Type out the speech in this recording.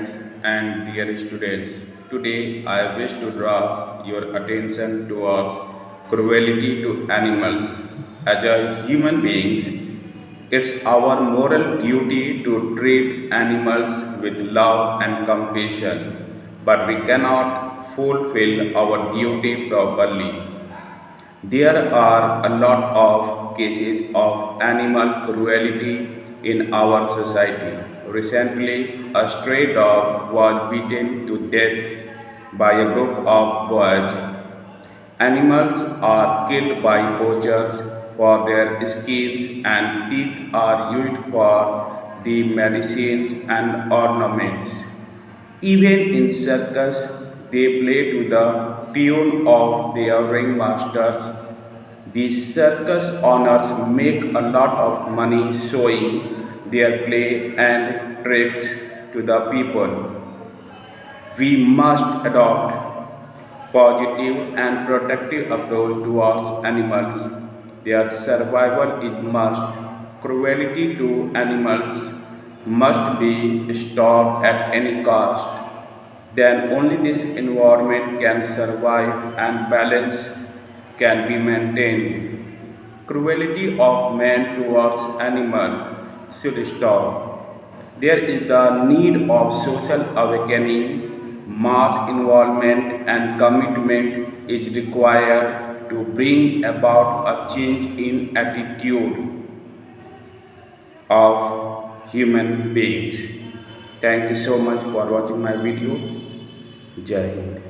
friends and dear students. Today I wish to draw your attention towards cruelty to animals. As a human beings, it's our moral duty to treat animals with love and compassion, but we cannot fulfill our duty properly. There are a lot of cases of animal cruelty in our society. Recently, a stray dog was beaten to death by a group of boys. Animals are killed by poachers for their skins, and teeth are used for the medicines and ornaments. Even in circus, they play to the tune of their ringmasters. These circus owners make a lot of money showing their play and tricks to the people. We must adopt positive and protective approach towards animals. Their survival is must. Cruelty to animals must be stopped at any cost. Then only this environment can survive and balance can be maintained. Cruelty of man towards animal should stop. There is the need of social awakening, mass involvement and commitment is required to bring about a change in attitude of human beings. Thank you so much for watching my video. Jai Hind.